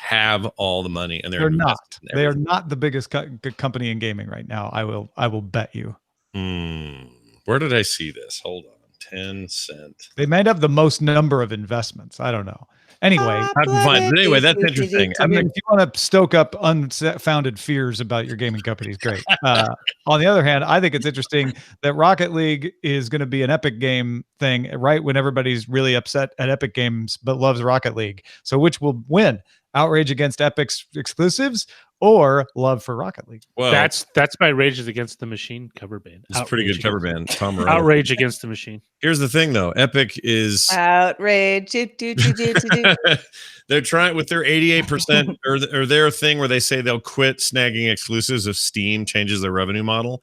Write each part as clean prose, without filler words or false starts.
have all the money, and they're not. They are not the biggest company in gaming right now. I will bet you. Where did I see this? Hold on. 10 cent. They might have the most number of investments. I don't know. Anyway, anyway, that's interesting. I mean, if you want to stoke up unfounded fears about your gaming companies, great. On the other hand, I think it's interesting that Rocket League is going to be an Epic game thing, right when everybody's really upset at Epic Games but loves Rocket League. So which will win? Outrage against Epic's exclusives or love for Rocket League? Well, that's my Rage Against the Machine cover band. It's a pretty good cover band. Tom Morello. Outrage Against the Machine. Here's the thing, though. Epic is outrage. They're trying with their 88% or their thing where they say they'll quit snagging exclusives if Steam changes their revenue model.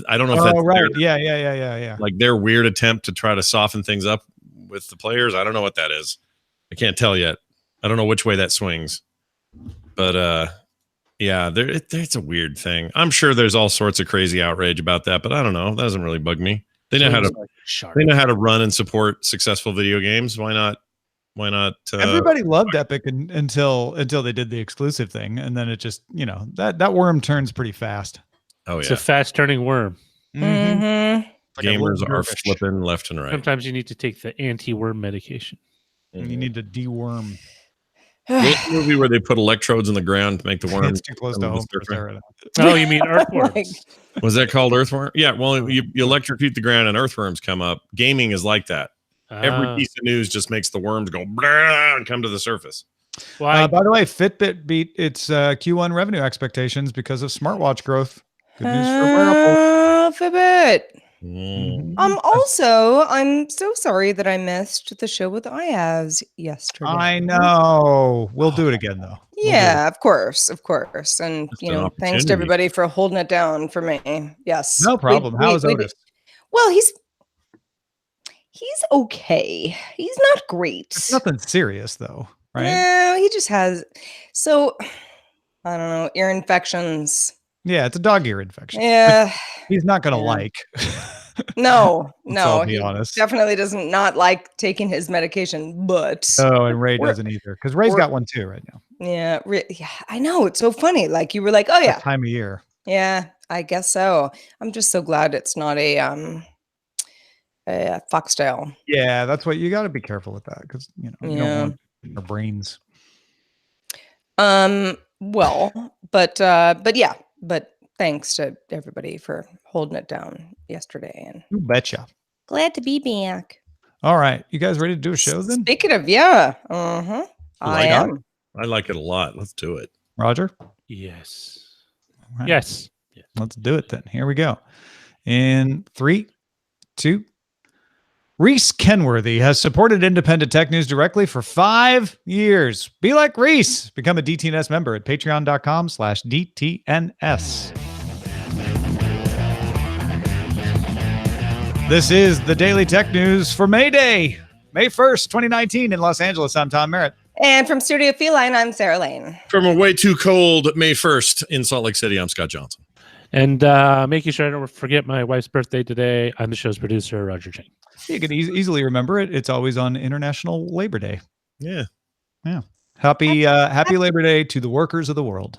I don't know if that's right. Yeah. Like their weird attempt to try to soften things up with the players. I don't know what that is. I can't tell yet. I don't know which way that swings, but yeah, it's a weird thing. I'm sure there's all sorts of crazy outrage about that, but I don't know. That doesn't really bug me. They know how to run and support successful video games. Why not? Everybody loved Epic until they did the exclusive thing, and then it just that worm turns pretty fast. Oh yeah, it's a fast turning worm. Mm-hmm. Gamers are flipping left and right. Sometimes you need to take the anti-worm medication. You need to deworm. What movie where they put electrodes in the ground to make the worms? It's too close to home. Oh, you mean earthworms? Was that called earthworm? Yeah. Well, you electrocute the ground and earthworms come up. Gaming is like that. Every piece of news just makes the worms go and come to the surface. By the way, Fitbit beat its Q1 revenue expectations because of smartwatch growth. Good news for wearables. Fitbit. Also, I'm so sorry that I missed the show with Ayaz yesterday. I know. We'll do it again, though. Yeah, of course. And thanks to everybody for holding it down for me. Yes, no problem. How is Otis? Well, he's okay. He's not great. It's nothing serious, though, right? Yeah, he just has. So I don't know, ear infections. Yeah, it's a dog ear infection. Yeah, he's not gonna like. No, be honest. Definitely doesn't not like taking his medication, but and Ray doesn't either because Ray's got one too right now. Yeah, I know. It's so funny. Like you were like, oh yeah, that time of year. Yeah, I guess so. I'm just so glad it's not a foxtail. Yeah, that's what you got to be careful with that because you don't want our brains. Well, but thanks to everybody for holding it down yesterday. And you betcha. Glad to be back. All right. You guys ready to do a show then? Speaking of, yeah. I am. I like it a lot. Let's do it. Roger? Yes. Right. Yes. Let's do it then. Here we go. In 3, 2. Reese Kenworthy has supported independent tech news directly for 5 years. Be like Reese. Become a DTNS member at patreon.com/DTNS. This is the Daily Tech News for May Day, May 1st, 2019 in Los Angeles. I'm Tom Merritt. And from Studio Feline, I'm Sarah Lane. From a way too cold May 1st in Salt Lake City, I'm Scott Johnson. And making sure I don't forget my wife's birthday today, I'm the show's producer, Roger Chang. You can easily remember it. It's always on International Labor Day. Yeah. Happy Labor Day to the workers of the world.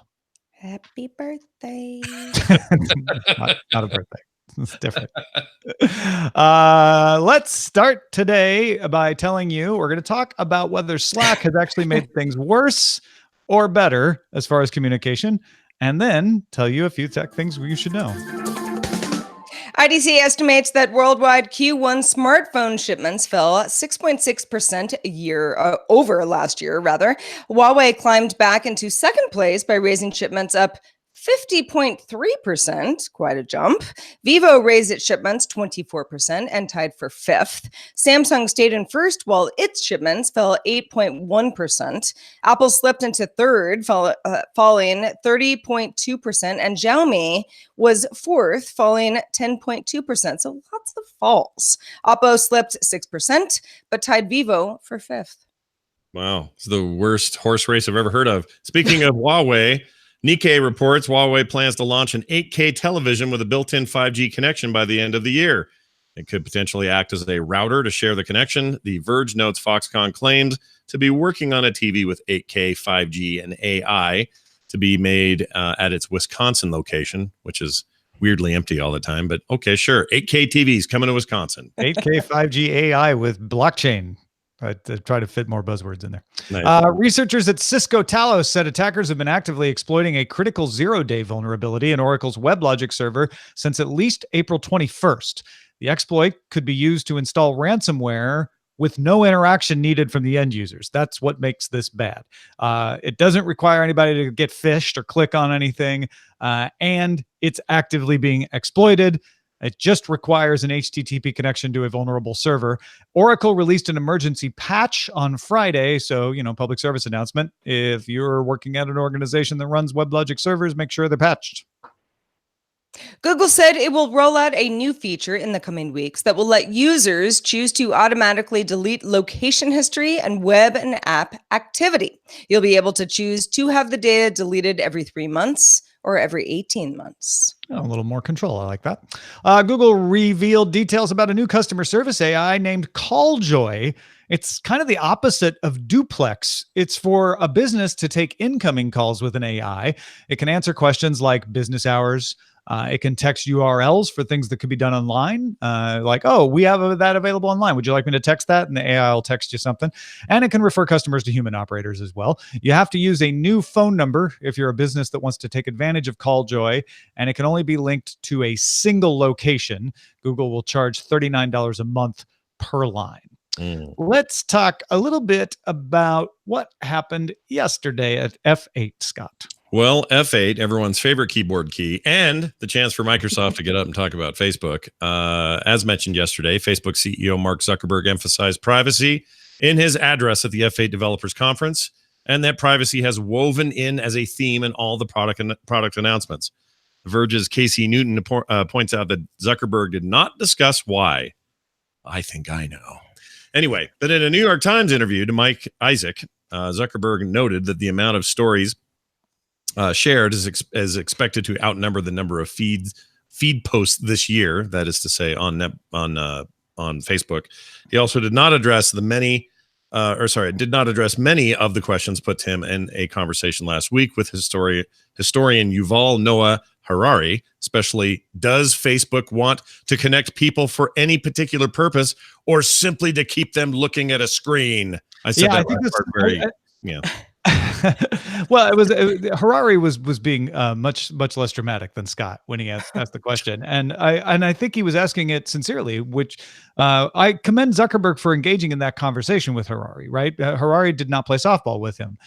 Happy birthday. not a birthday. It's different. Let's start today by telling you we're going to talk about whether Slack has actually made things worse or better as far as communication, and then tell you a few tech things you should know. IDC estimates that worldwide Q1 smartphone shipments fell 6.6% over last year, rather. Huawei climbed back into second place by raising shipments up 50.3%, quite a jump. Vivo raised its shipments 24% and tied for fifth. Samsung stayed in first while its shipments fell 8.1%. Apple slipped into third, falling 30.2%, and Xiaomi was fourth, falling 10.2%. So lots of falls. Oppo slipped 6%, but tied Vivo for fifth. Wow, it's the worst horse race I've ever heard of. Speaking of Huawei, Nikkei reports Huawei plans to launch an 8K television with a built-in 5G connection by the end of the year. It could potentially act as a router to share the connection. The Verge notes Foxconn claims to be working on a TV with 8K, 5G, and AI to be made at its Wisconsin location, which is weirdly empty all the time. But okay, sure. 8K TVs coming to Wisconsin. 8K 5G AI with blockchain. I try to fit more buzzwords in there. Nice. Researchers at Cisco Talos said attackers have been actively exploiting a critical zero-day vulnerability in Oracle's WebLogic server since at least April 21st. The exploit could be used to install ransomware with no interaction needed from the end users. That's what makes this bad. It doesn't require anybody to get phished or click on anything, and it's actively being exploited. It just requires an HTTP connection to a vulnerable server. Oracle released an emergency patch on Friday. So, public service announcement. If you're working at an organization that runs WebLogic servers, make sure they're patched. Google said it will roll out a new feature in the coming weeks that will let users choose to automatically delete location history and web and app activity. You'll be able to choose to have the data deleted every 3 months or every 18 months. Oh, a little more control. I like that. Google revealed details about a new customer service AI named CallJoy. It's kind of the opposite of Duplex. It's for a business to take incoming calls with an AI. It can answer questions like business hours. It can text URLs for things that could be done online. Like, oh, we have that available online. Would you like me to text that? And the AI will text you something. And it can refer customers to human operators as well. You have to use a new phone number if you're a business that wants to take advantage of CallJoy, and it can only be linked to a single location. Google will charge $39 a month per line. Let's talk a little bit about what happened yesterday at F8, Scott. Well, F8, everyone's favorite keyboard key, and the chance for Microsoft to get up and talk about Facebook. As mentioned yesterday, Facebook CEO Mark Zuckerberg emphasized privacy in his address at the F8 Developers Conference, and that privacy has woven in as a theme in all the product announcements. The Verge's Casey Newton points out that Zuckerberg did not discuss why. I think I know. Anyway, but in a New York Times interview to Mike Isaac, Zuckerberg noted that the amount of stories shared is expected to outnumber the number of feed posts this year. That is to say, on Facebook. He also did not address many of the questions put to him in a conversation last week with historian Yuval Noah Harari. Especially, does Facebook want to connect people for any particular purpose, or simply to keep them looking at a screen? I said that last part very. Well, Harari was being much less dramatic than Scott when he asked the question, and I think he was asking it sincerely, which I commend Zuckerberg for engaging in that conversation with Harari. Right, Harari did not play softball with him.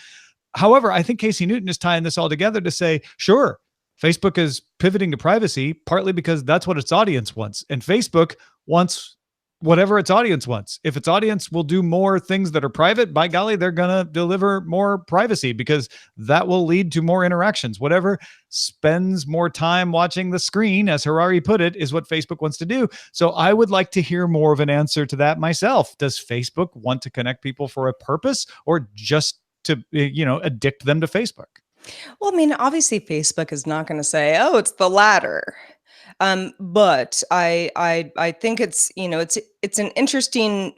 However, I think Casey Newton is tying this all together to say, sure, Facebook is pivoting to privacy partly because that's what its audience wants, and Facebook wants whatever its audience wants. If its audience will do more things that are private, by golly, they're going to deliver more privacy because that will lead to more interactions. Whatever spends more time watching the screen, as Harari put it, is what Facebook wants to do. So I would like to hear more of an answer to that myself. Does Facebook want to connect people for a purpose, or just to, addict them to Facebook? Well, I mean, obviously Facebook is not going to say, oh, it's the latter. But I think it's an interesting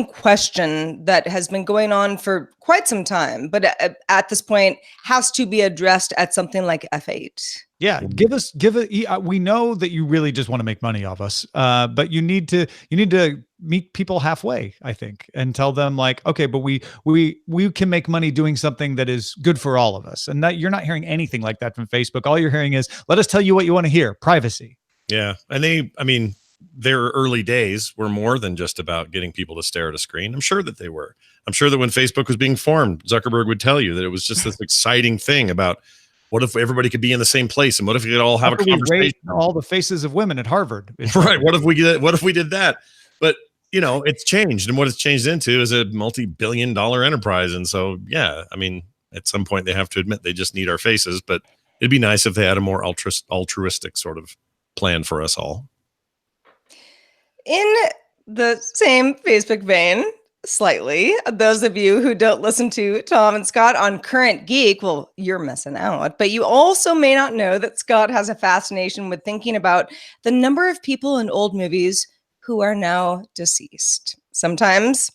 question that has been going on for quite some time, but at this point has to be addressed at something like F8. Yeah, give it. We know that you really just want to make money off us, but you need to meet people halfway, I think, and tell them like, okay, but we can make money doing something that is good for all of us, and that you're not hearing anything like that from Facebook. All you're hearing is, let us tell you what you want to hear, privacy. Yeah, and their early days were more than just about getting people to stare at a screen. I'm sure that they were. I'm sure that when Facebook was being formed, Zuckerberg would tell you that it was just this exciting thing about, what if everybody could be in the same place, and what if we could all have a conversation? All the faces of women at Harvard, right? What if we did that? But it's changed, and what it's changed into is a multi-billion-dollar enterprise. And so, yeah, at some point they have to admit they just need our faces. But it'd be nice if they had a more altruistic sort of plan for us all. In the same Facebook vein, slightly. Those of you who don't listen to Tom and Scott on Current Geek, well, you're missing out. But you also may not know that Scott has a fascination with thinking about the number of people in old movies who are now deceased. Sometimes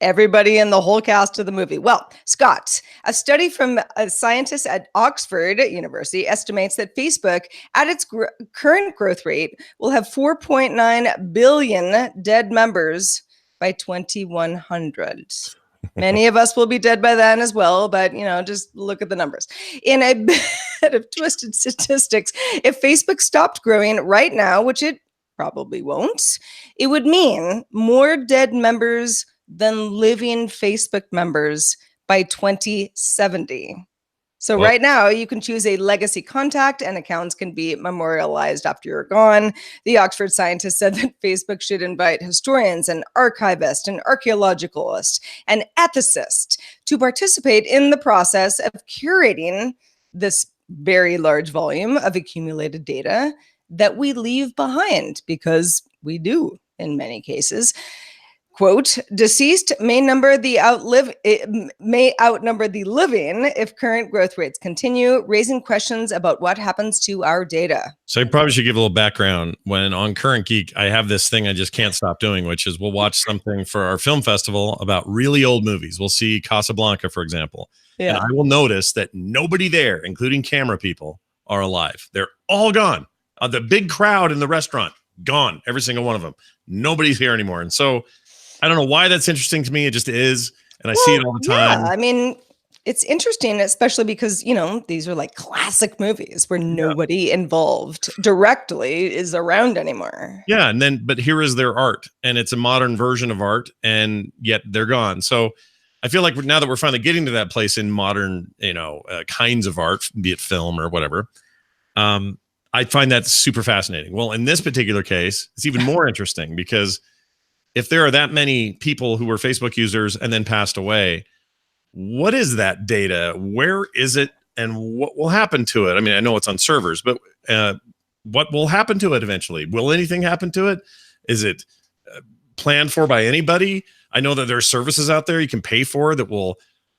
everybody in the whole cast of the movie. Well, Scott, a study from a scientist at Oxford University estimates that Facebook, at its current growth rate, will have 4.9 billion dead members by 2100. Many of us will be dead by then as well, but just look at the numbers. In a bit of twisted statistics, if Facebook stopped growing right now, which it probably won't, it would mean more dead members than living Facebook members by 2070. So right now, you can choose a legacy contact and accounts can be memorialized after you're gone. The Oxford scientist said that Facebook should invite historians and archivists and archaeologists and ethicists to participate in the process of curating this very large volume of accumulated data that we leave behind, because we do in many cases. Quote, deceased may outnumber the living if current growth rates continue, raising questions about what happens to our data. So I probably should give a little background. When on Current Geek, I have this thing I just can't stop doing, which is we'll watch something for our film festival about really old movies. We'll see Casablanca, for example. Yeah. And I will notice that nobody there, including camera people, are alive. They're all gone. The big crowd in the restaurant, gone. Every single one of them. Nobody's here anymore. And so I don't know why that's interesting to me. It just is. And I see it all the time. Yeah, I mean, it's interesting, especially because, these are like classic movies where nobody involved directly is around anymore. Yeah. But here is their art, and it's a modern version of art, and yet they're gone. So I feel like now that we're finally getting to that place in modern, kinds of art, be it film or whatever, I find that super fascinating. Well, in this particular case, it's even more interesting because if there are that many people who were Facebook users and then passed away, what is that data? Where is it? And what will happen to it? I mean, I know it's on servers, but what will happen to it eventually? Will anything happen to it? Is it planned for by anybody? I know that there are services out there you can pay for that will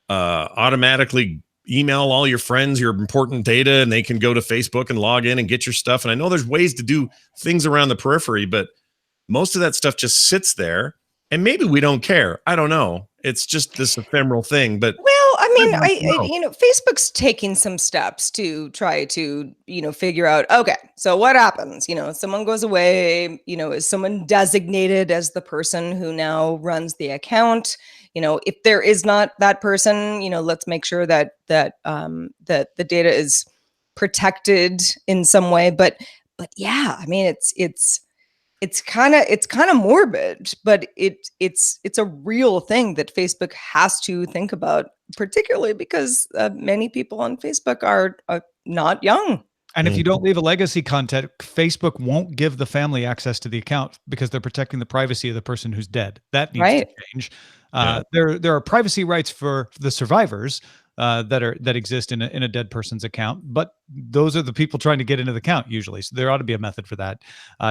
automatically email all your friends your important data, and they can go to Facebook and log in and get your stuff. And I know there's ways to do things around the periphery, but most of that stuff just sits there, and maybe we don't care. I don't know. It's just this ephemeral thing. But I mean, Facebook's taking some steps to try to, figure out, okay, so what happens? Someone goes away, is someone designated as the person who now runs the account? If there is not that person, let's make sure that the data is protected in some way. But yeah, I mean, it's kind of morbid, but it's a real thing that Facebook has to think about, particularly because many people on Facebook are not young. And if you don't leave a legacy content, Facebook won't give the family access to the account because they're protecting the privacy of the person who's dead. That needs to change. There are privacy rights for the survivors that exist in a dead person's account, but those are the people trying to get into the account usually. So there ought to be a method for that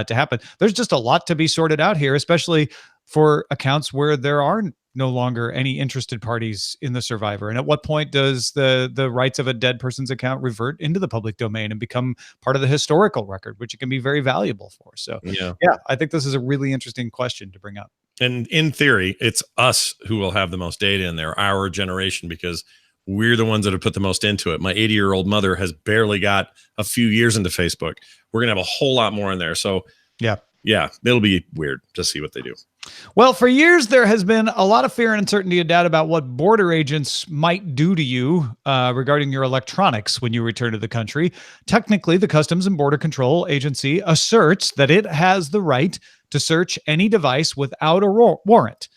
to happen. There's just a lot to be sorted out here, especially for accounts where there are no longer any interested parties in the survivor. And at what point does the rights of a dead person's account revert into the public domain and become part of the historical record, which it can be very valuable for? So yeah, I think this is a really interesting question to bring up. And in theory, it's us who will have the most data in there, our generation, because we're the ones that have put the most into it. My 80-year-old mother has barely got a few years into Facebook. We're going to have a whole lot more in there. So yeah, it'll be weird to see what they do. Well, for years, there has been a lot of fear and uncertainty and doubt about what border agents might do to you regarding your electronics when you return to the country. Technically, the Customs and Border Control Agency asserts that it has the right to search any device without a warrant.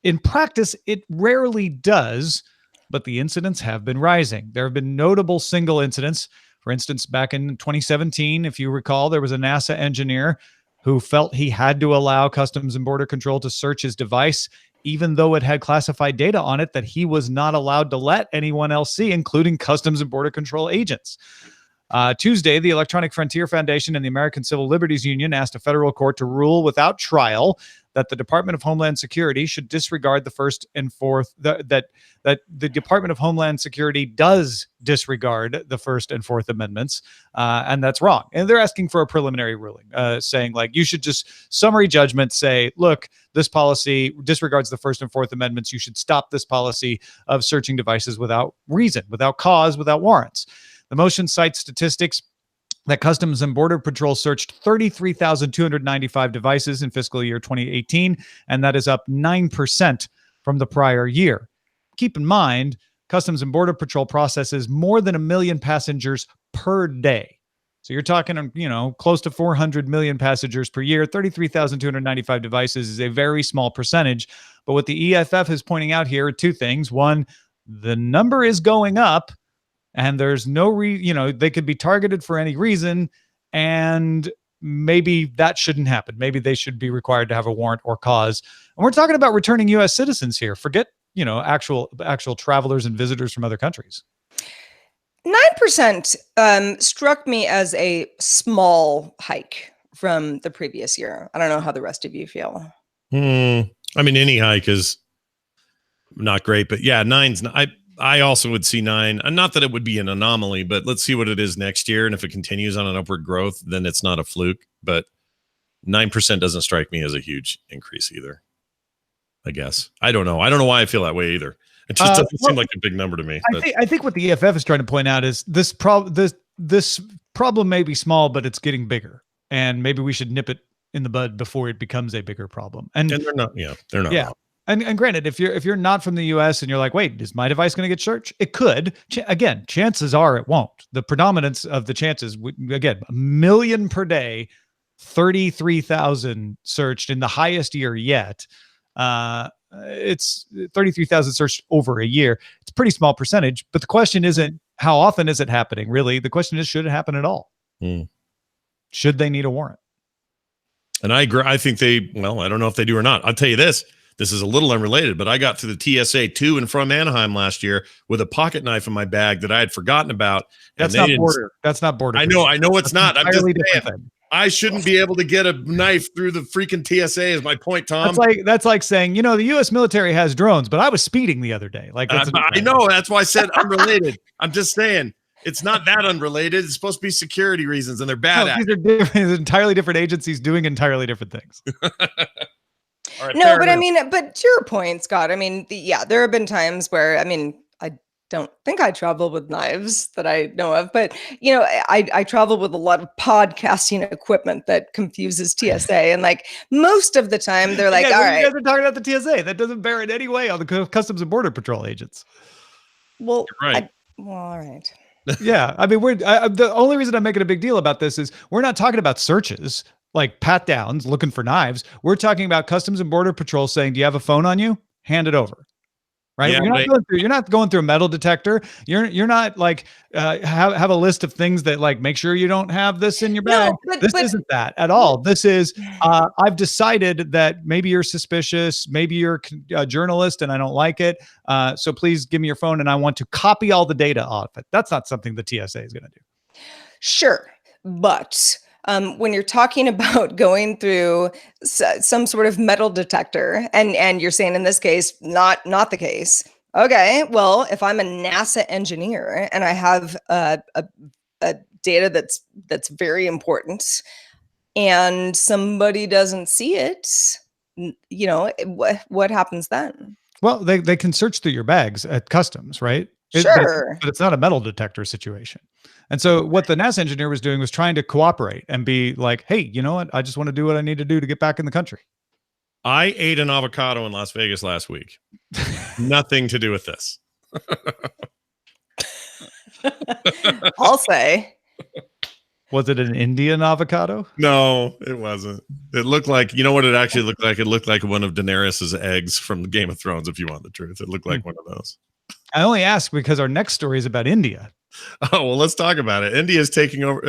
In practice, it rarely does, but the incidents have been rising. There have been notable single incidents. For instance, back in 2017, if you recall, there was a NASA engineer who felt he had to allow Customs and Border Control to search his device, even though it had classified data on it that he was not allowed to let anyone else see, including Customs and Border Control agents. Tuesday, the Electronic Frontier Foundation and the American Civil Liberties Union asked a federal court to rule without trial that the Department of Homeland Security should disregard the First and Fourth, that the Department of Homeland Security does disregard the First and Fourth Amendments, and that's wrong. And they're asking for a preliminary ruling, saying like you should just summary judgment say, look, this policy disregards the First and Fourth Amendments. You should stop this policy of searching devices without reason, without cause, without warrants. The motion cites statistics that Customs and Border Patrol searched 33,295 devices in fiscal year 2018, and that is up 9% from the prior year. Keep in mind, Customs and Border Patrol processes more than 1 million passengers per day. So you're talking, close to 400 million passengers per year. 33,295 devices is a very small percentage. But what the EFF is pointing out here are two things. One, the number is going up, and there's no they could be targeted for any reason, and maybe that shouldn't happen. Maybe they should be required to have a warrant or cause. And we're talking about returning U.S. citizens here. Forget, actual travelers and visitors from other countries. 9% struck me as a small hike from the previous year. I don't know how the rest of you feel. I mean, any hike is not great, but yeah, I also would see 9. Not that it would be an anomaly, but let's see what it is next year. And if it continues on an upward growth, then it's not a fluke. But 9% doesn't strike me as a huge increase either, I guess. I don't know. I don't know why I feel that way either. It just doesn't seem like a big number to me. I think what the EFF is trying to point out is this problem may be small, but it's getting bigger. And maybe we should nip it in the bud before it becomes a bigger problem. And they're not. Yeah, they're not. Yeah. And granted, if you're not from the U.S. and you're like, wait, is my device going to get searched? It could. Again, chances are it won't. The predominance of the chances, again, 1 million per day, 33,000 searched in the highest year yet. It's 33,000 searched over a year. It's a pretty small percentage. But the question isn't how often is it happening, really. The question is, should it happen at all? Should they need a warrant? And I agree. I think I don't know if they do or not. I'll tell you this. This is a little unrelated, but I got through the TSA to and from Anaheim last year with a pocket knife in my bag that I had forgotten about. That's not border. That's not border. I know it's not. I'm just saying, I shouldn't be able to get a knife through the freaking TSA is my point, Tom. That's like saying, the U.S. military has drones, but I was speeding the other day. I know. That's why I said unrelated. I'm just saying. It's not that unrelated. It's supposed to be security reasons, and they're bad at it. These are entirely different agencies doing entirely different things. Right, no, but but to your point, Scott, there have been times where, I don't think I travel with knives that I know of, but, I travel with a lot of podcasting equipment that confuses TSA. And most of the time they're like, all right. You guys are talking about the TSA. That doesn't bear in any way on the Customs and Border Patrol agents. Well, you're right. All right. Yeah. The only reason I'm making a big deal about this is we're not talking about searches like pat downs looking for knives. We're talking about Customs and Border Patrol saying, do you have a phone on you? Hand it over. Right. Yeah, you're not going through a metal detector. You're not have a list of things that make sure you don't have this in your bag. No, this isn't that at all. This is I've decided that maybe you're suspicious, maybe you're a journalist and I don't like it. So please give me your phone and I want to copy all the data off it. That's not something the TSA is going to do. Sure. But when you're talking about going through some sort of metal detector, and you're saying in this case, not the case. Okay, well, if I'm a NASA engineer and I have a data that's very important, and somebody doesn't see it, what happens then? Well, they can search through your bags at customs, right? Sure. But it's not a metal detector situation. And so what the NASA engineer was doing was trying to cooperate and be like, hey, you know what? I just want to do what I need to do to get back in the country. I ate an avocado in Las Vegas last week. Nothing to do with this. I'll say. Was it an Indian avocado? No, it wasn't. It looked like, you know what it actually looked like? It looked like one of Daenerys's eggs from Game of Thrones, if you want the truth. It looked like one of those. I only ask because our next story is about India. Oh, well, let's talk about it. India is taking over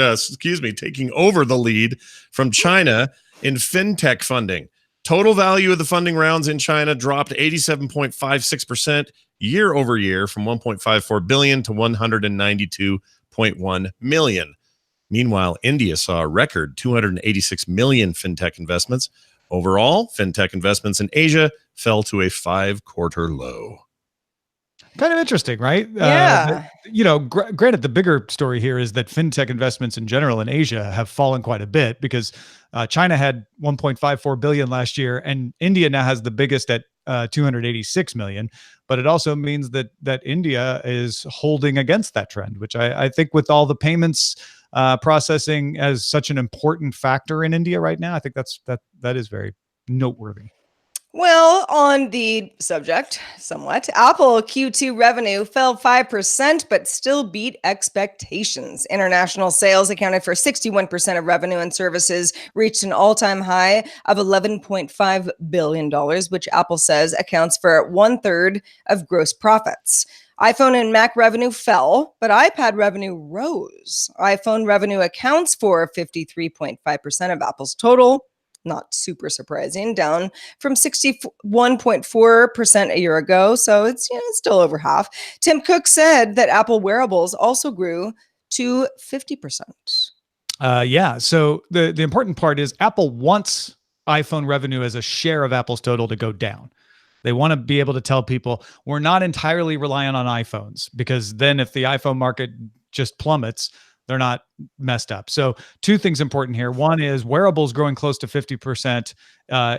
the lead from China in fintech funding. Total value of the funding rounds in China dropped 87.56% year over year from 1.54 billion to 192 8.1 million. Meanwhile, India saw a record 286 million fintech investments. Overall, fintech investments in Asia fell to a 5-quarter low. Kind of interesting, right? Yeah. Granted, the bigger story here is that fintech investments in general in Asia have fallen quite a bit because China had 1.54 billion last year, and India now has the biggest at 286 million. But it also means that India is holding against that trend, which I think with all the payments processing as such an important factor in India right now, I think that is very noteworthy. Well, on the subject, somewhat, Apple Q2 revenue fell 5%, but still beat expectations. International sales accounted for 61% of revenue, and services reached an all-time high of $11.5 billion, which Apple says accounts for 1/3 of gross profits. iPhone and Mac revenue fell, but iPad revenue rose. iPhone revenue accounts for 53.5% of Apple's total. Not super surprising, down from 61.4% a year ago. So it's still over half. Tim Cook said that Apple Wearables also grew to 50%. Yeah. So the important part is Apple wants iPhone revenue as a share of Apple's total to go down. They want to be able to tell people we're not entirely reliant on iPhones, because then if the iPhone market just plummets, they're not messed up. So two things important here. One is wearables growing close to 50%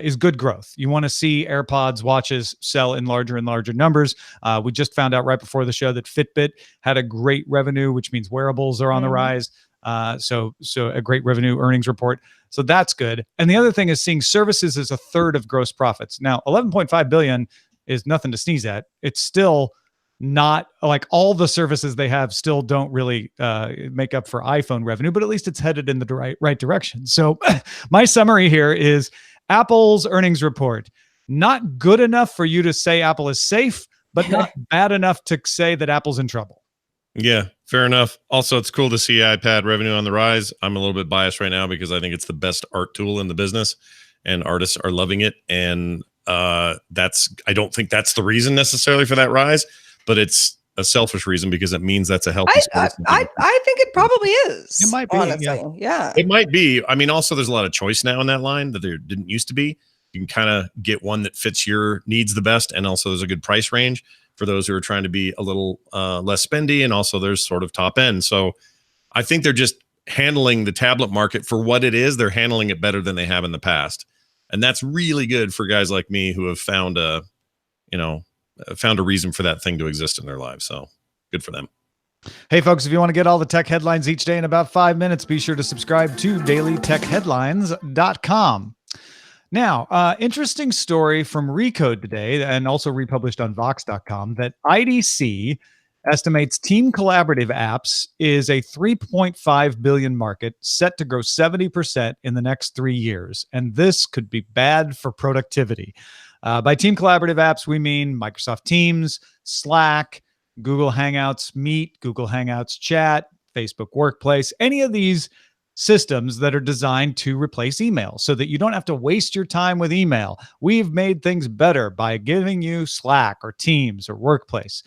is good growth. You want to see AirPods, watches sell in larger and larger numbers. We just found out right before the show that Fitbit had a great revenue, which means wearables are on the rise. So a great revenue earnings report. So that's good. And the other thing is seeing services as 1/3 of gross profits. Now, 11.5 billion is nothing to sneeze at. It's still not like all the services they have still don't really make up for iPhone revenue, but at least it's headed in the right direction. So my summary here is Apple's earnings report, not good enough for you to say Apple is safe, but not bad enough to say that Apple's in trouble. Yeah, fair enough. Also, it's cool to see iPad revenue on the rise. I'm a little bit biased right now because I think it's the best art tool in the business and artists are loving it. And I don't think that's the reason necessarily for that rise, but it's a selfish reason because it means that's a healthy space. I think it probably is. It might be, honestly. Yeah. It might be. I mean, also there's a lot of choice now in that line that there didn't used to be. You can kind of get one that fits your needs the best. And also there's a good price range for those who are trying to be a little less spendy. And also there's sort of top end. So I think they're just handling the tablet market for what it is. They're handling it better than they have in the past. And that's really good for guys like me who have found a reason for that thing to exist in their lives. So good for them. Hey, folks, if you want to get all the tech headlines each day in about 5 minutes, be sure to subscribe to dailytechheadlines.com. Now, interesting story from Recode today, and also republished on Vox.com, that IDC estimates team collaborative apps is a 3.5 billion market set to grow 70% in the next 3 years. And this could be bad for productivity. By team collaborative apps, we mean Microsoft Teams, Slack, Google Hangouts Meet, Google Hangouts Chat, Facebook Workplace, any of these systems that are designed to replace email so that you don't have to waste your time with email. We've made things better by giving you Slack or Teams or Workplace.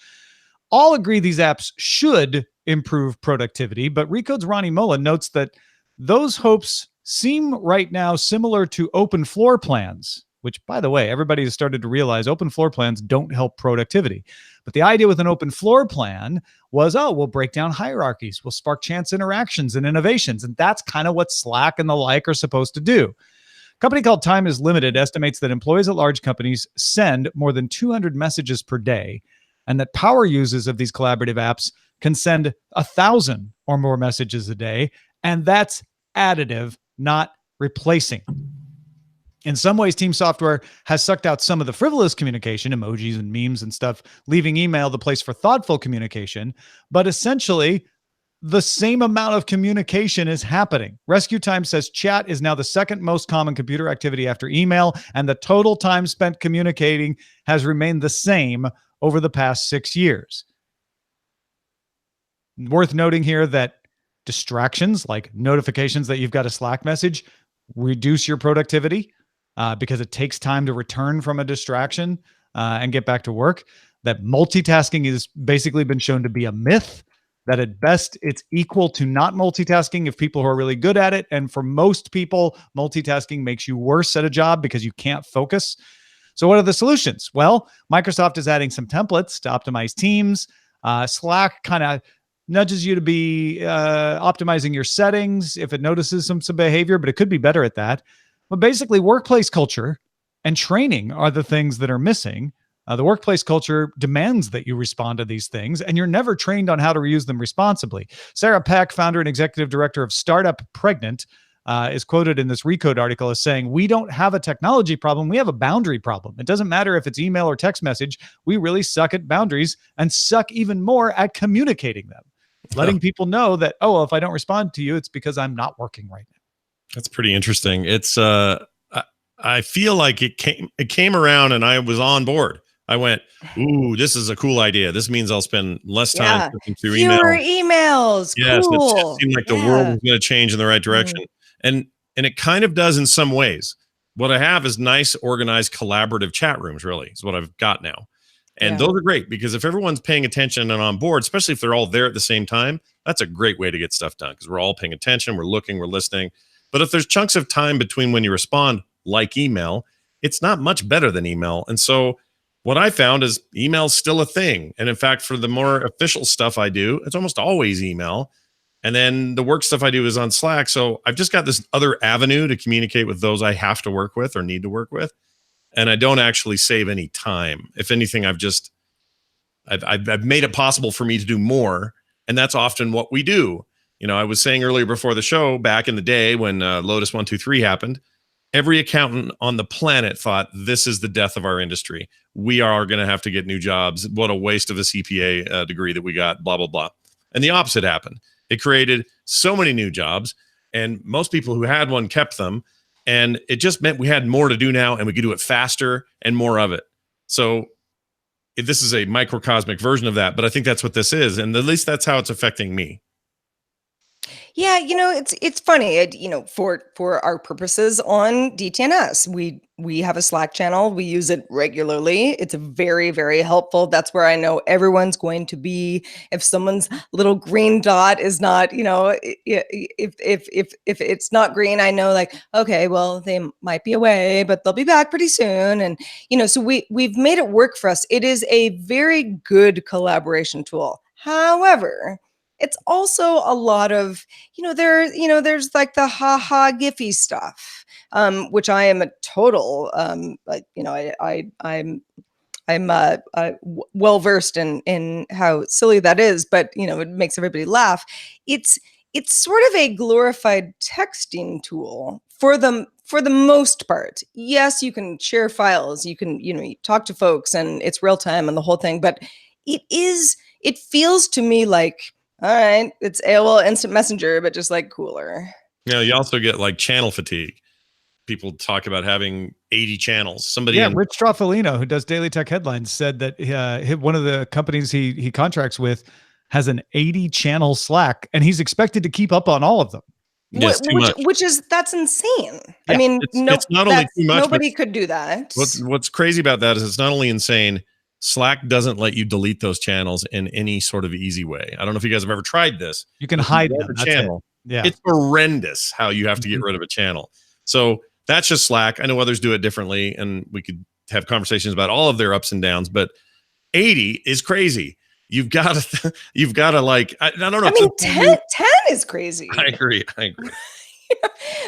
All agree these apps should improve productivity, but Recode's Ronnie Mullen notes that those hopes seem right now similar to open floor plans, which, by the way, everybody has started to realize open floor plans don't help productivity. But the idea with an open floor plan was, we'll break down hierarchies, we'll spark chance interactions and innovations. And that's kind of what Slack and the like are supposed to do. A company called Time is Limited estimates that employees at large companies send more than 200 messages per day, and that power users of these collaborative apps can send 1,000 or more messages a day. And that's additive, not replacing. In some ways, team software has sucked out some of the frivolous communication, emojis and memes and stuff, leaving email the place for thoughtful communication. But essentially, the same amount of communication is happening. Rescue Time says chat is now the second most common computer activity after email, and the total time spent communicating has remained the same over the past 6 years. Worth noting here that distractions like notifications that you've got a Slack message reduce your productivity. Because it takes time to return from a distraction and get back to work. That multitasking has basically been shown to be a myth, that at best it's equal to not multitasking if people who are really good at it. And for most people, multitasking makes you worse at a job because you can't focus. So what are the solutions? Well, Microsoft is adding some templates to optimize Teams. Slack kind of nudges you to be optimizing your settings if it notices some behavior, but it could be better at that. But basically, workplace culture and training are the things that are missing. The workplace culture demands that you respond to these things, and you're never trained on how to use them responsibly. Sarah Peck, founder and executive director of Startup Pregnant, is quoted in this Recode article as saying, "We don't have a technology problem. We have a boundary problem. It doesn't matter if it's email or text message. We really suck at boundaries and suck even more at communicating them." Letting people know that, oh, well, if I don't respond to you, it's because I'm not working right now. That's pretty interesting. It's I feel like it came around and I was on board. I went, ooh, this is a cool idea. This means I'll spend less time looking through fewer emails. Yes, cool. it seemed like the world was going to change in the right direction. And it kind of does in some ways. What I have is nice, organized, collaborative chat rooms, really, is what I've got now. And those are great because if everyone's paying attention and on board, especially if they're all there at the same time, that's a great way to get stuff done because we're all paying attention, we're looking, we're listening. But if there's chunks of time between when you respond, like email, it's not much better than email. And so what I found is email's still a thing. And in fact, for the more official stuff I do, it's almost always email. And then the work stuff I do is on Slack. So I've just got this other avenue to communicate with those I have to work with or need to work with. And I don't actually save any time. If anything, I've made it possible for me to do more. And that's often what we do. You know, I was saying earlier before the show, back in the day when Lotus 123 happened, every accountant on the planet thought this is the death of our industry. We are going to have to get new jobs. What a waste of a CPA degree that we got, blah, blah, blah. And the opposite happened. It created so many new jobs, and most people who had one kept them. And it just meant we had more to do now, and we could do it faster and more of it. So this is a microcosmic version of that, but I think that's what this is. And at least that's how it's affecting me. Yeah, you know, it's funny. You know, for our purposes on DTNS, we have a Slack channel. We use it regularly. It's very, very helpful. That's where I know everyone's going to be. If someone's little green dot is not, you know, if it's not green, I know like, okay, well, they might be away, but they'll be back pretty soon. And you know, so we've made it work for us. It is a very good collaboration tool. However, it's also a lot of, there's like the haha Giphy stuff, which I am a total, I'm well versed in how silly that is, but you know, it makes everybody laugh. It's sort of a glorified texting tool for the most part. Yes, you can share files, you can, you talk to folks and it's real time and the whole thing, but it feels to me like, all right, it's AOL Instant Messenger, but just like cooler. Yeah, you also get like channel fatigue. People talk about having 80 channels. Rich Stroffolino, who does Daily Tech Headlines, said that one of the companies he contracts with has an 80-channel Slack, and he's expected to keep up on all of them. Yes, That's insane. Yeah. I mean, it's not only too much, nobody could do that. What's crazy about that is it's not only insane. Slack doesn't let you delete those channels in any sort of easy way. I don't know if you guys have ever tried this. You can hide them. Channel. Yeah. It's horrendous how you have to get rid of a channel. So that's just Slack. I know others do it differently, and we could have conversations about all of their ups and downs, but 80 is crazy. You've got to like, I don't know. I mean, 10 is crazy. I agree.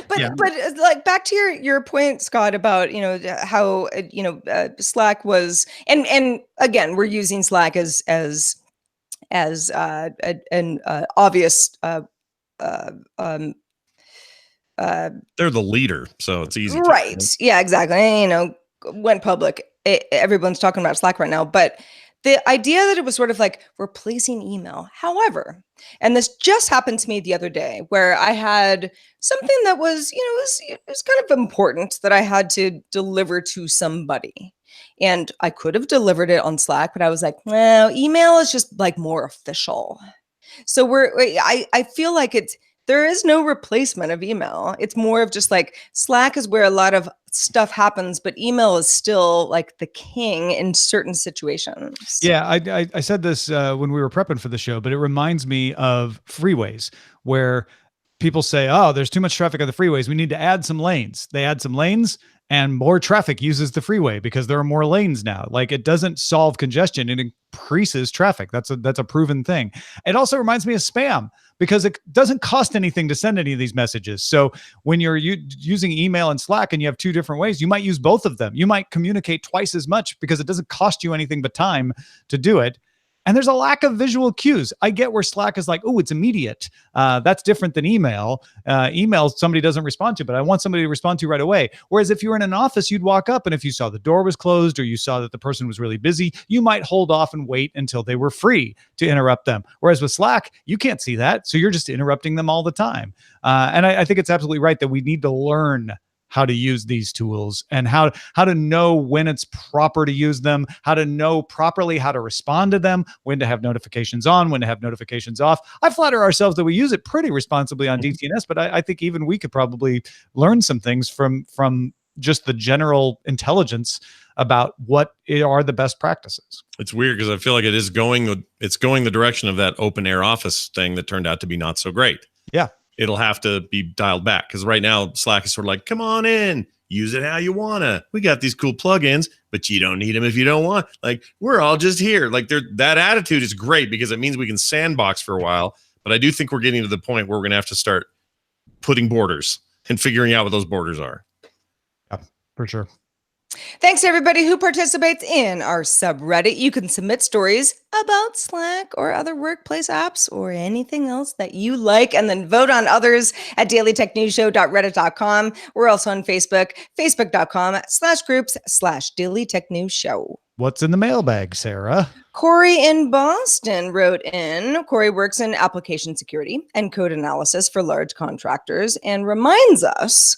But like back to your point, Scott, about how Slack was, and again, we're using Slack as an obvious they're the leader, so it's easy, right? Yeah, exactly. Went public. Everyone's talking about Slack right now, but the idea that it was sort of like replacing email. However, and this just happened to me the other day where I had something that was, it was kind of important that I had to deliver to somebody. And I could have delivered it on Slack, but I was like, well, email is just like more official. So I feel like there is no replacement of email. It's more of just like Slack is where a lot of stuff happens, but email is still like the king in certain situations. Yeah, I said this when we were prepping for the show, but it reminds me of freeways where people say, oh, there's too much traffic on the freeways. We need to add some lanes. They add some lanes and more traffic uses the freeway because there are more lanes now. Like, it doesn't solve congestion. It increases traffic. That's a proven thing. It also reminds me of spam because it doesn't cost anything to send any of these messages. So when you're using email and Slack and you have two different ways, you might use both of them. You might communicate twice as much because it doesn't cost you anything but time to do it. And there's a lack of visual cues. I get where Slack is like, oh, it's immediate. That's different than email. Email, somebody doesn't respond to, but I want somebody to respond to right away. Whereas if you were in an office, you'd walk up, and if you saw the door was closed or you saw that the person was really busy, you might hold off and wait until they were free to interrupt them. Whereas with Slack, you can't see that. So you're just interrupting them all the time. And I think it's absolutely right that we need to learn how to use these tools and how to know when it's proper to use them, how to know properly how to respond to them, when to have notifications on, when to have notifications off. I flatter ourselves that we use it pretty responsibly on DTNS, but I think even we could probably learn some things from just the general intelligence about what are the best practices. It's weird because I feel like it's going the direction of that open air office thing that turned out to be not so great. Yeah. It'll have to be dialed back because right now Slack is sort of like, come on in, use it how you wanna. We got these cool plugins, but you don't need them if you don't want. Like, we're all just here. Like, that attitude is great because it means we can sandbox for a while. But I do think we're getting to the point where we're gonna have to start putting borders and figuring out what those borders are. Yeah, for sure. Thanks to everybody who participates in our subreddit. You can submit stories about Slack or other workplace apps or anything else that you like, and then vote on others at dailytechnewsshow.reddit.com. We're also on Facebook, facebook.com/groups/dailytechnewsshow. What's in the mailbag, Sarah? Corey in Boston wrote in. Corey works in application security and code analysis for large contractors and reminds us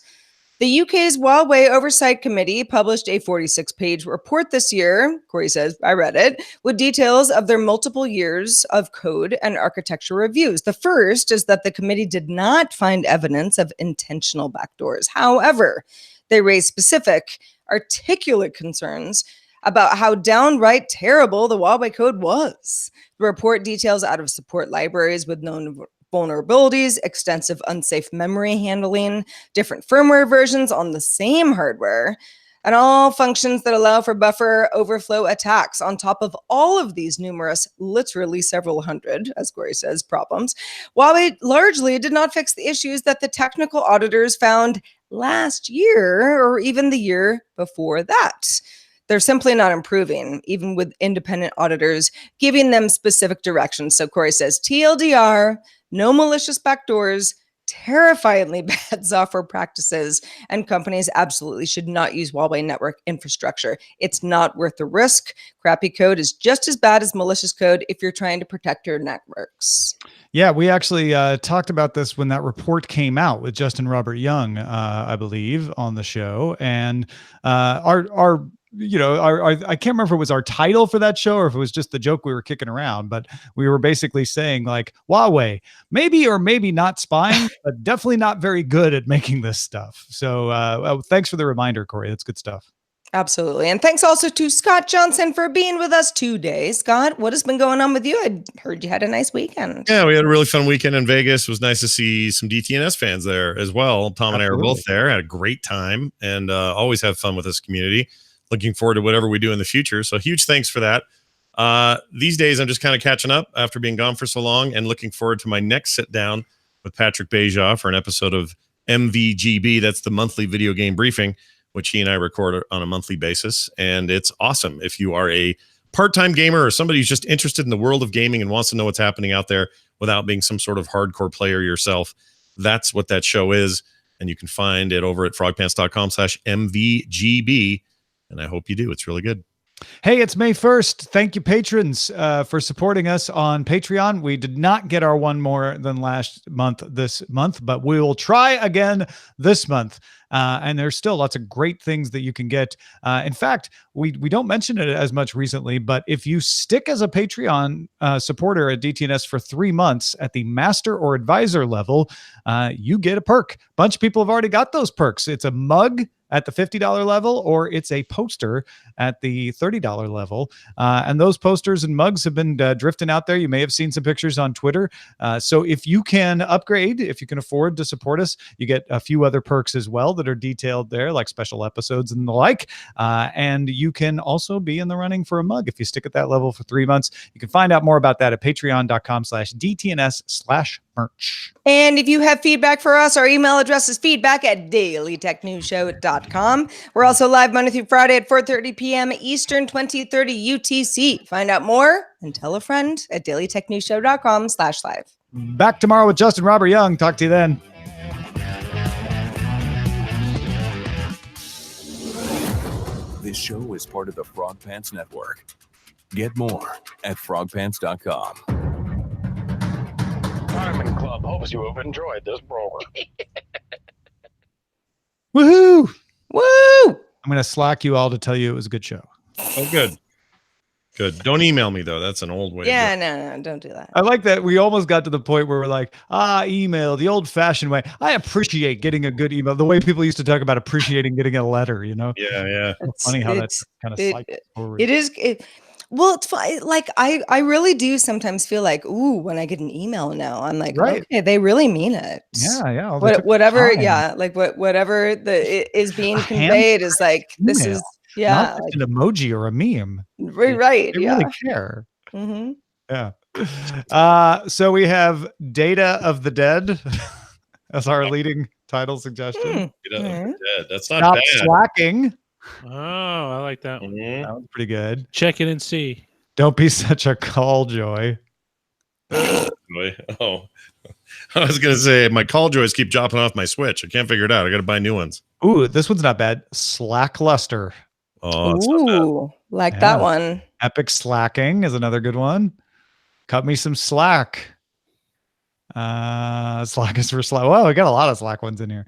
the UK's Huawei Oversight Committee published a 46-page report this year, Corey says, I read it, with details of their multiple years of code and architecture reviews. The first is that the committee did not find evidence of intentional backdoors. However, they raised specific, articulate concerns about how downright terrible the Huawei code was. The report details out of support libraries with known vulnerabilities, extensive unsafe memory handling, different firmware versions on the same hardware, and all functions that allow for buffer overflow attacks. On top of all of these numerous, literally several hundred, as Corey says, problems, Huawei largely did not fix the issues that the technical auditors found last year or even the year before that. They're simply not improving, even with independent auditors giving them specific directions. So Corey says, TLDR, no malicious backdoors, terrifyingly bad software practices, and companies absolutely should not use Huawei network infrastructure. It's not worth the risk. Crappy code is just as bad as malicious code if you're trying to protect your networks. Yeah, we actually talked about this when that report came out with Justin Robert Young, I believe, on the show. And our I can't remember if it was our title for that show or if it was just the joke we were kicking around, but we were basically saying like, Huawei, maybe or maybe not spying, but definitely not very good at making this stuff. So thanks for the reminder, Corey. That's good stuff. Absolutely. And thanks also to Scott Johnson for being with us today. Scott, what has been going on with you? I heard you had a nice weekend. Yeah, we had a really fun weekend in Vegas. It was nice to see some DTNS fans there as well. Tom and I were both there, had a great time, and always have fun with this community. Looking forward to whatever we do in the future. So huge thanks for that. These days, I'm just kind of catching up after being gone for so long and looking forward to my next sit down with Patrick Beja for an episode of MVGB. That's the monthly video game briefing, which he and I record on a monthly basis. And it's awesome. If you are a part-time gamer or somebody who's just interested in the world of gaming and wants to know what's happening out there without being some sort of hardcore player yourself, that's what that show is. And you can find it over at frogpants.com/MVGB. And I hope you do. It's really good. Hey, it's May 1st. Thank you, patrons, for supporting us on Patreon. We did not get our one more than last month this month, but we will try again this month. And there's still lots of great things that you can get. In fact, we don't mention it as much recently, but if you stick as a Patreon supporter at DTNS for 3 months at the master or advisor level, you get a perk. A bunch of people have already got those perks. It's a mug at the $50 level, or it's a poster at the $30 level. And those posters and mugs have been drifting out there. You may have seen some pictures on Twitter. So if you can upgrade, if you can afford to support us, you get a few other perks as well that are detailed there, like special episodes and the like. And you can also be in the running for a mug if you stick at that level for 3 months. You can find out more about that at patreon.com/DTNS/merch. And if you have feedback for us, our email address is feedback@dailytechnewsshow.com. We're also live Monday through Friday at 4:30 p.m. Eastern, 2030 UTC. Find out more and tell a friend at dailytechnewsshow.com/live. Back tomorrow with Justin Robert Young. Talk to you then. This show is part of the Frog Pants Network. Get more at frogpants.com. Diamond Club hopes you have enjoyed this program. Woohoo! Woo! I'm going to Slack you all to tell you it was a good show. Oh, good. Good. Don't email me, though. That's an old way. Yeah, no, don't do that. I like that we almost got to the point where we're like, email, the old-fashioned way. I appreciate getting a good email, the way people used to talk about appreciating getting a letter, you know? Yeah. It's funny how that's kind of cycles forward. It is. Well, it's fine. Like I really do sometimes feel like, ooh, when I get an email now, I'm like, Right. okay, they really mean it. Yeah. Whatever. Yeah. Like whatever is being conveyed is like, this email. is, yeah. Not just an emoji or a meme. Right. They Yeah. really care. Mm-hmm. Yeah. So we have Data of the Dead as our leading title suggestion. Yeah, that's not Stop bad. slacking. Oh, I like that one. Mhm. That was pretty good. Check it and see. Don't be such a calljoy. Oh, I was going to say my call joys keep dropping off my Switch. I can't figure it out. I got to buy new ones. Ooh, this one's not bad. Slackluster. Oh, it's not bad. Ooh, like Yeah. that one. Epic slacking is another good one. Cut me some slack. Slack is for slack. Well, we got a lot of slack ones in here.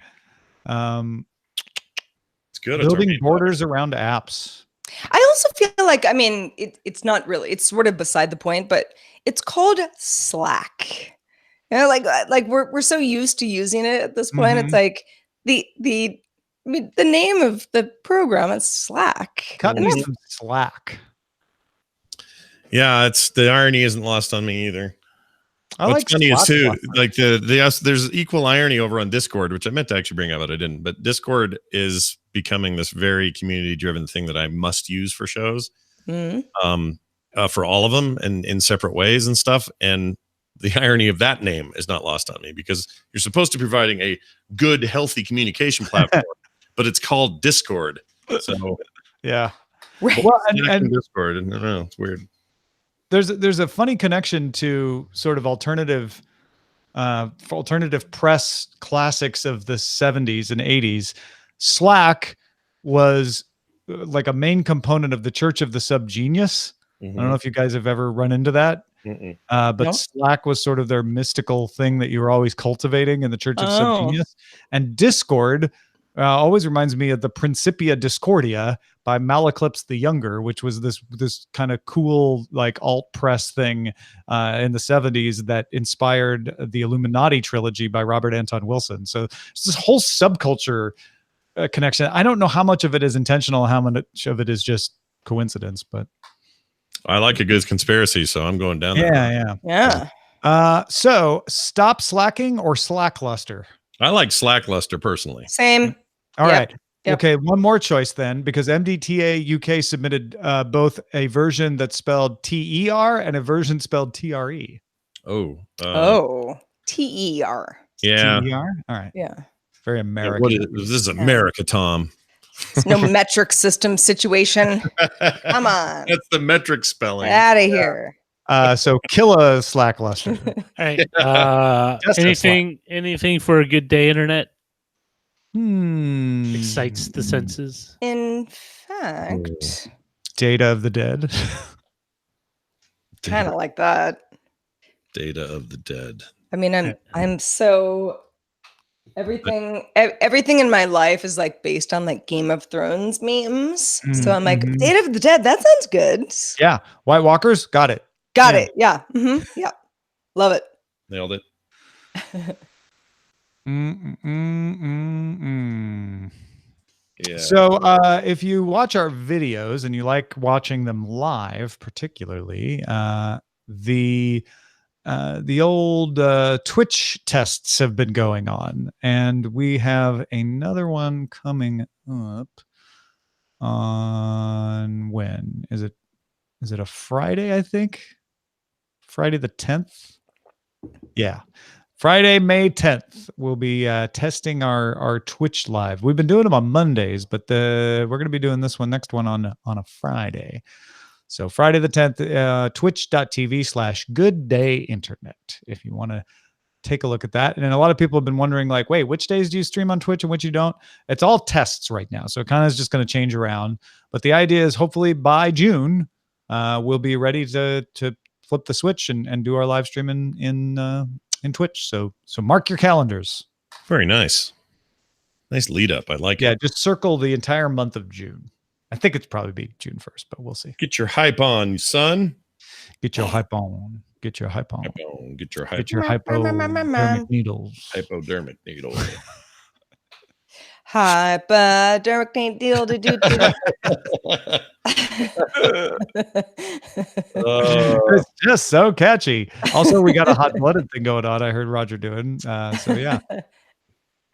It's good. Building borders around apps. I also feel like, I mean, it's not really, it's sort of beside the point, but it's called Slack. You know, like we're so used to using it at this point. Mhm. It's like the name of the program is Slack. Cut And me that's- some slack. Yeah, it's the irony isn't lost on me either. What's funny is too, like there's equal irony over on Discord, which I meant to actually bring up, but I didn't. But Discord is becoming this very community-driven thing that I must use for shows, Mhm. For all of them and in separate ways and stuff. And the irony of that name is not lost on me because you're supposed to be providing a good, healthy communication platform, but it's called Discord. So Yeah. Right. Well, Slack and Discord, I don't know, it's weird. there's a funny connection to sort of alternative press classics of the 70s and 80s. Slack was like a main component of the Church of the Subgenius. I don't know if you guys have ever run into that. But No. Slack was sort of their mystical thing that you were always cultivating in the Church of Oh. Subgenius. And Discord always reminds me of the Principia Discordia by Malaclips the Younger, which was this kind of cool like alt press thing in the 70s that inspired the Illuminati trilogy by Robert Anton Wilson. So it's this whole subculture connection. I don't know how much of it is intentional, how much of it is just coincidence, but I like a good conspiracy, so I'm going down there. yeah. Yeah. So stop slacking or Slackluster. I like Slackluster personally. Same. All Yep. right. Yep. Okay, one more choice then, because MDTA UK submitted both a version that's spelled TER and a version spelled TRE. Oh. TER. Yeah. TER? All right. Yeah. Very Yeah, American. what is, this is America, Tom. It's no metric system situation. Come on. That's the metric spelling. Out of here. So kill a Slackluster. All right. Just a anything for a good day internet Hmm. excites the senses. In fact, Data of the Dead. Kind of like that. Data of the Dead. I mean, I'm so everything in my life is like based on like Game of Thrones memes. So I'm like, Mhm. Date of the Dead, that sounds good. Yeah. White Walkers, got it. Got Yeah. it. Yeah. Yeah. Love it. Nailed it. Yeah. So if you watch our videos and you like watching them live, particularly, the old Twitch tests have been going on, and we have another one coming up on when is it a Friday? I think Friday the 10th. Yeah. Friday, May 10th, we'll be testing our Twitch live. We've been doing them on Mondays, but we're going to be doing this next one on a Friday. So Friday the 10th, twitch.tv/gooddayinternet, if you want to take a look at that. And then a lot of people have been wondering, like, wait, which days do you stream on Twitch and which you don't? It's all tests right now. So it kind of is just going to change around. But the idea is hopefully by June, we'll be ready to flip the switch and do our live stream in Twitch. So mark your calendars. Very nice. Nice lead up. I like it. Yeah, just circle the entire month of June. I think it's probably be June 1st, but we'll see. Get your hype on, son. Get your hype on. Get your hype on. Hype on. Get your hype. Get your hypodermic needles. Hypodermic needle. Hypodermic needle. It's just so catchy. Also, we got a hot-blooded thing going on. I heard Roger doing. So yeah,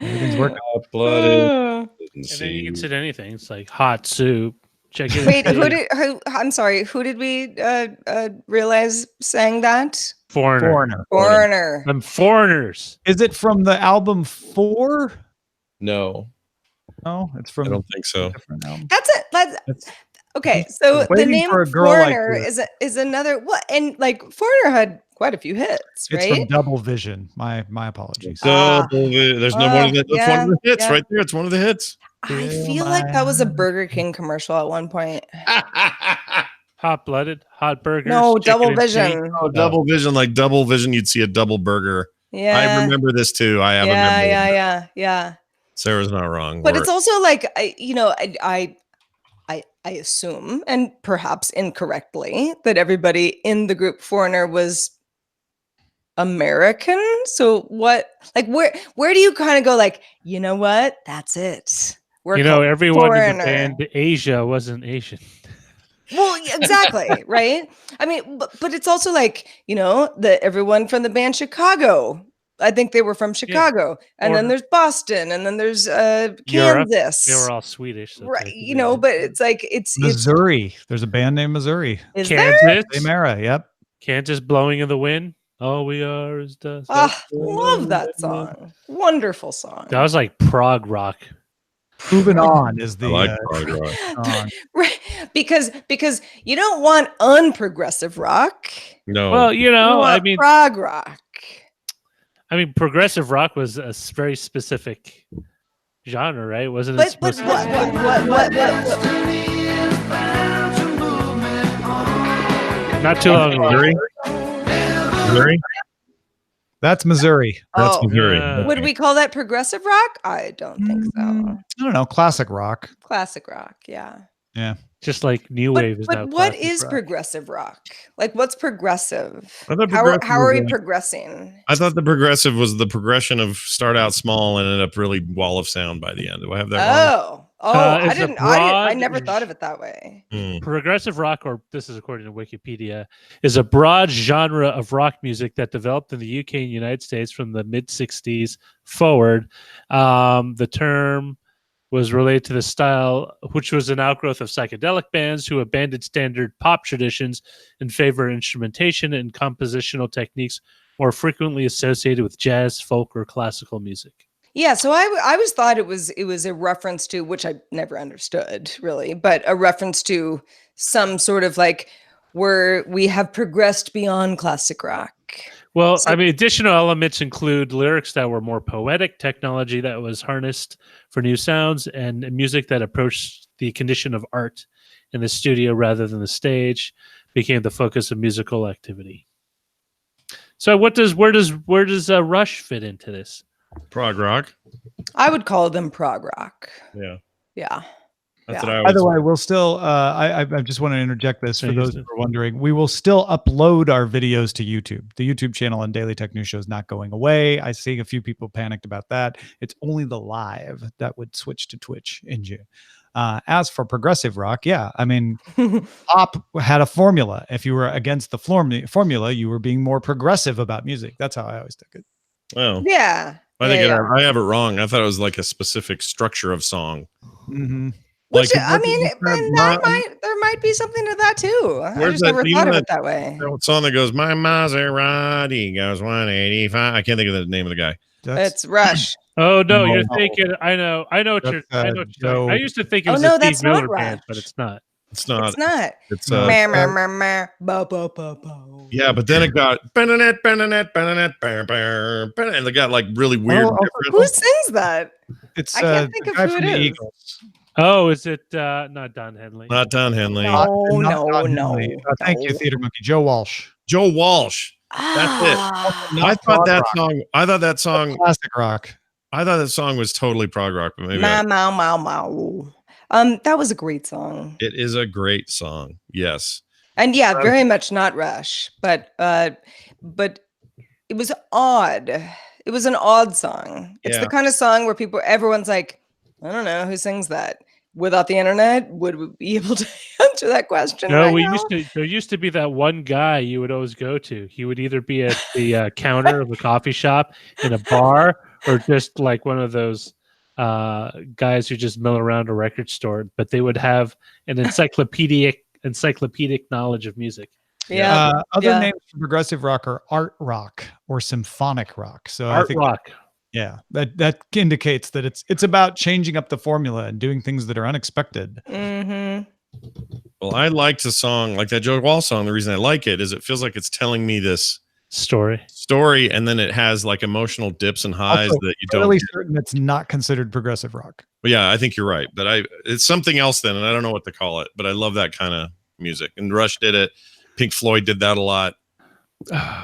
everything's working. Blooded. And then you can sit anything. It's like hot soup. Check it. Wait, I'm sorry. Who did we realize sang that? Foreigner. Foreigner. I'm foreigners. Is it from the album 4? No, No, it's I from don't think so. a different album. That's it. That's- Okay, so the Waiting name for a Girl Like Foreigner You. is another what? And like Foreigner had quite a few hits, It's right? from Double Vision. My apologies. There's no one of the, that's one of the hits yeah. right there. It's one of the hits. I feel like that was a Burger King commercial at one point. Hot blooded, hot burgers. No, chicken Double and Vision. cheese. Oh, double vision, like double vision. You'd see a double burger. Yeah, I remember this too. I have a memory. yeah. Sarah's not wrong. But it's also like I assume, and perhaps incorrectly, that everybody in the group Foreigner was American. So what? Like where do you kind of go? Like, you know what? That's it. We're Everyone in Foreigner. the band Asia wasn't Asian. Well, exactly, right? I mean, but it's also like, everyone from the band Chicago. I think they were from Chicago. And then there's Boston, and then there's Europe. Kansas. They were all Swedish. So right, technically, but it's like it's Missouri. There's a band named Missouri. is there? Kansas. Same era. Yep. Kansas blowing in the wind. All we are is dust. Ah, love that song. Wonderful song. That was like prog rock. Moving on is the I like prog rock. song. Right, because you don't want unprogressive rock. No. Well, You want prog rock. Progressive rock was a very specific genre, right? Wasn't it? But supposed what? Not too long ago. Missouri? That's Missouri. That's Oh. Missouri. Yeah. Would we call that progressive rock? I don't think so. I don't know. Classic rock. Classic rock, yeah. Just like new wave is now But what classic is rock. progressive rock? Like, what's progressive? I thought How progressive are we was progressing? I thought the progressive was the progression of start out small and end up really wall of sound by the end. Do I have that wrong? I it's a didn't. I broad- never thought of it that way. Progressive rock, or this is according to Wikipedia, is a broad genre of rock music that developed in the UK and United States from the mid 60s forward. The term was related to the style, which was an outgrowth of psychedelic bands who abandoned standard pop traditions in favor of instrumentation and compositional techniques more frequently associated with jazz, folk, or classical music. Yeah, so I always thought it was a reference to, which I never understood really, but a reference to some sort of like where we have progressed beyond classic rock. Well, So- additional elements include lyrics that were more poetic, technology that was harnessed for new sounds, and music that approached the condition of art in the studio rather than the stage, became the focus of musical activity. So where does Rush fit into this? Prog rock. I would call them prog rock. Yeah. Yeah. That's Yeah. what I By always. the way, we'll still. I just want to interject this for Yeah, those who are wondering. We will still upload our videos to YouTube. The YouTube channel on Daily Tech News Show is not going away. I see a few people panicked about that. It's only the live that would switch to Twitch in June. As for progressive rock, yeah, I mean, pop had a formula. If you were against the formula, you were being more progressive about music. That's how I always took it. Oh, Yeah. I think Yeah. I have it wrong. I thought it was like a specific structure of song. Mm-hmm. Which, Like, I mean, there might be something to that too. I Where's just that- never you thought know of it that way. that song that goes, "My Maserati goes 185." I can't think of the name of the guy. It's Rush. Oh no, you're No. thinking. I know what you're. I know what you're Joe. talking. I used to think it Oh, was no, a that's Steve not Miller band, but Rush. it's not. It's not. It's not. It's No. Mer, mer, mer, mer, bo, bo, bo, bo. yeah, but then it got and it got like really weird. Oh, different. Who sings that? It's I can't the think of guy who from it the is. Eagles. Oh, is it not Don Henley? Not Don Henley. No, Not no, Don no. Henley. Thank you, no. Theater Monkey. Joe Walsh. Joe Walsh. That's it. Ah. I thought that rock. song. I thought that song. Classic rock. I thought that song was totally prog rock, but maybe Mow, mow, mow, mow. That was a great song. it is a great song. Yes. And yeah, very much not Rush, but it was odd. It was an odd song. It's Yeah. the kind of song where everyone's like, I don't know who sings that. Without the internet, would we be able to answer that question? No, right now? there used to be that one guy you would always go to. He would either be at the counter of a coffee shop in a bar, or just like one of those guys who just mill around a record store. But they would have an encyclopedic knowledge of music. Yeah. Other Yeah. names for progressive rock are art rock or symphonic rock. So I Art think rock. yeah, that indicates that it's about changing up the formula and doing things that are unexpected. Mm-hmm. Well, I liked a song like that Joe Walsh song. The reason I like it is it feels like it's telling me this Story. and then it has like emotional dips and highs Also, that you don't. Really certain it's not considered progressive rock. But yeah, I think you're right. But it's something else then, and I don't know what to call it. But I love that kind of music. And Rush did it. Pink Floyd did that a lot. I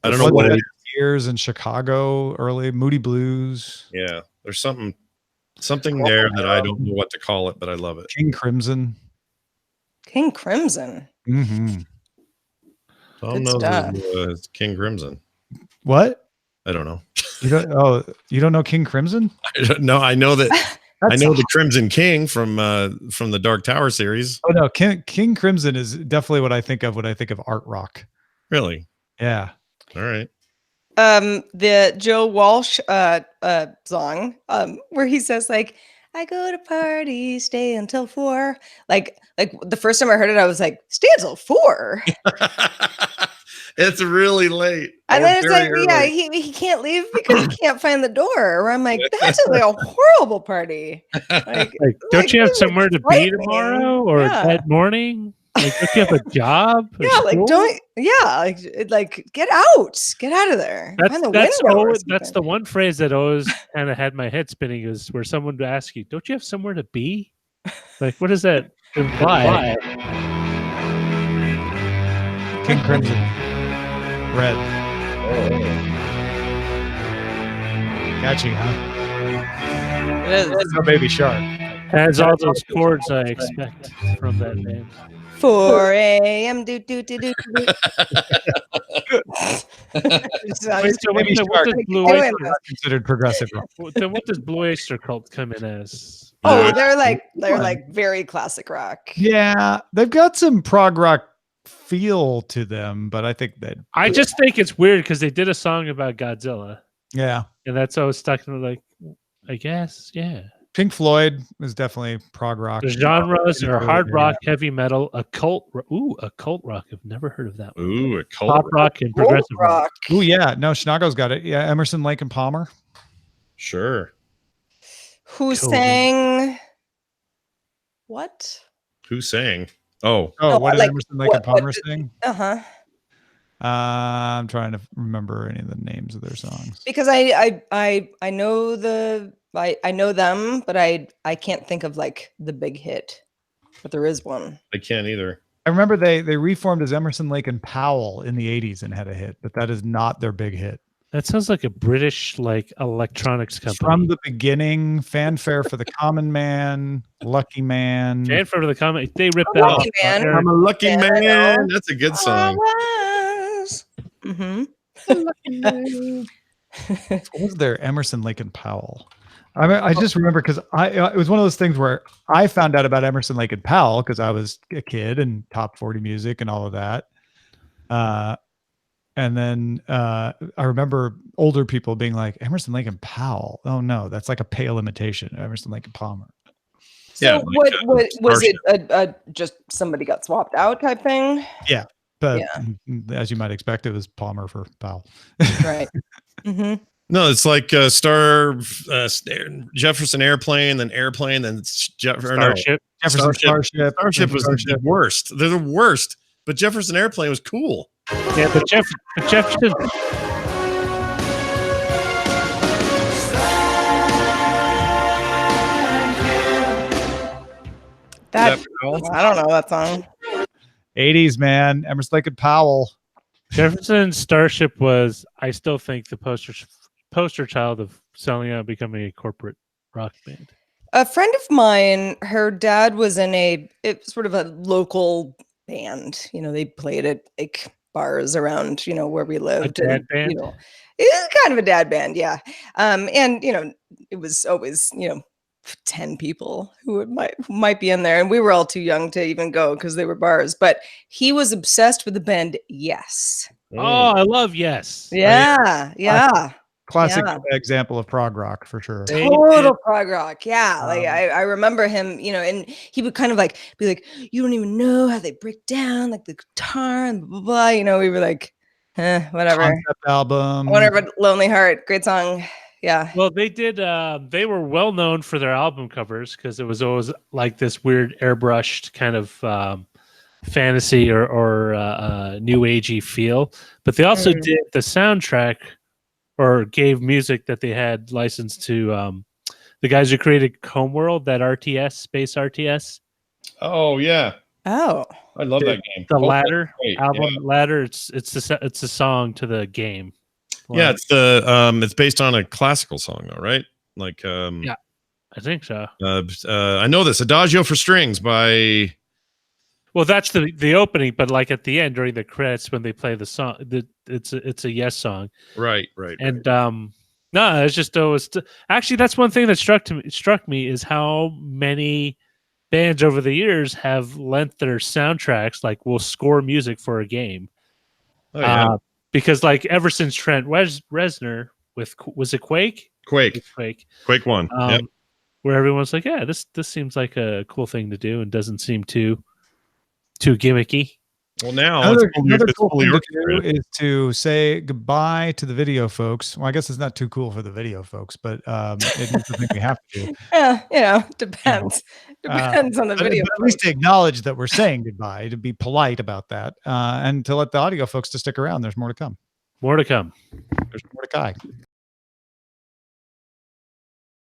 don't know what it is. Years in Chicago, early Moody Blues, Yeah, there's something there that I don't know what to call it, but I love it. King Crimson. King Crimson. Mm-hmm. Tom Good knows stuff. it's King Crimson. What? I don't know. You don't? Oh, you don't know King Crimson? No, I know that. I That's know the Crimson King from the Dark Tower series. Oh no, King Crimson is definitely what I think of when I think of art rock. Really? Yeah. All right. The Joe Walsh song where he says like, I go to parties, stay until 4. Like the first time I heard it, I was like, stay until 4. It's really late. And Or then it's like, very yeah, early. he can't leave because he can't find the door. Where I'm like, that's like a horrible party. Like, Don't you have this is somewhere to be frightening. tomorrow or Yeah. that morning? Like, don't you have a job? or Yeah, like school? don't. Yeah, like get out of there. Find the That's window or always, that's the something. one phrase that always kind of had my head spinning, is where someone would ask you, "Don't you have somewhere to be?" Like, what does that imply? King Crimson. Red. Catchy, huh? It is. It's a baby shark. Has all those chords I expect from that band. 4 a.m. Do do do do. do. So Wait, so what Baby does Shark. Blue Anyway, Oyster? Not considered progressive rock. Then what does Blue Oyster Cult come in as? oh, they're like very classic rock. Yeah, they've got some prog rock feel to them, but I think that I just think it's weird because they did a song about Godzilla, yeah, and that's always stuck in like, I guess, yeah. Pink Floyd is definitely prog rock. The genres are hard Yeah. rock, heavy metal, occult rock. I've never heard of that one. Ooh, a cult. Pop rock and Old progressive rock. rock. Oh yeah, no, Schnago's got it. Yeah, Emerson, Lake and Palmer. Sure. Who Cool. sang what? Who sang? Oh, Oh, what did like, Emerson, Lake and what Palmer did- sing? Uh-huh. I'm trying to remember any of the names of their songs. Because I know I know them, but I can't think of like the big hit. but there is one. I can't either. I remember they reformed as Emerson, Lake and Powell in the 80s and had a hit, but that is not their big hit. That sounds like a British like electronics company. From the beginning, Fanfare for the Common Man, Lucky Man. Fanfare for the Common. They ripped Oh, that off. Lucky Man. I'm a lucky Yeah, I man. know. That's a good song. Mm-hmm. What was there? Emerson, Lake and Powell. I just remember because it was one of those things where I found out about Emerson, Lake and Powell because I was a kid and top 40 music and all of that. And then I remember older people being like, Emerson, Lake and Powell. Oh no, that's like a pale imitation of Emerson, Lake and Palmer. So Yeah, what was Starship. it? A just somebody got swapped out type thing, But as you might expect, it was Palmer for Powell. right? Mm-hmm. No, it's like Jefferson Airplane, then Airplane, then Starship. Jefferson Starship. Starship was the worst. They're the worst. But Jefferson Airplane was cool. Yeah, but Jefferson. That I don't know that song. 80s, man. Emerson, Lake and Powell. Jefferson Starship was, I still think, the poster child of selling out and becoming a corporate rock band. A friend of mine, her dad was in it's sort of a local band. You know, they played at like bars around, you know, where we lived. A dad band? You know, it's kind of a dad band, yeah. And you know, it was always, you know, 10 people who might be in there, and we were all too young to even go because they were bars. But he was obsessed with the band Yes. Oh, I love Yes. Yeah, yeah. Classic Yeah. example of prog rock for sure. Total prog rock. Yeah. Like I remember him, you know, and he would kind of like be like, you don't even know how they break down like the guitar and blah, blah, blah. You know, we were like, whatever. Concept album. Whatever. Lonely Heart. Great song. Yeah. Well, they did. They were well known for their album covers because it was always like this weird airbrushed kind of fantasy or new agey feel. But they also did the soundtrack, or gave music that they had licensed to the guys who created Homeworld, that RTS, Space RTS. Oh yeah, Oh. I love that game. The Oh, Ladder great, album, yeah. Ladder. It's a song to the game. Yeah, it's it's based on a classical song though, right? Like Yeah. I think so. I know this Adagio for Strings by. Well, that's the opening, but like at the end during the credits when they play the song, it's a Yes song. Right. And no, it's just actually that's one thing that struck me is how many bands over the years have lent their soundtracks, like will score music for a game. Oh yeah, Because like ever since Trent Reznor with, was it Quake? Quake 1. Yep. Where everyone's like, yeah, this seems like a cool thing to do and doesn't seem too gimmicky. Well, now Another it's cool fully thing to orchestrated. do is to say goodbye to the video folks. Well, I guess it's not too cool for the video folks, but it is something we have to do. Yeah, you know, depends. Depends on the But video. at least to acknowledge that we're saying goodbye, to be polite about that, and to let the audio folks to stick around. There's more to come. More to come. There's more to come.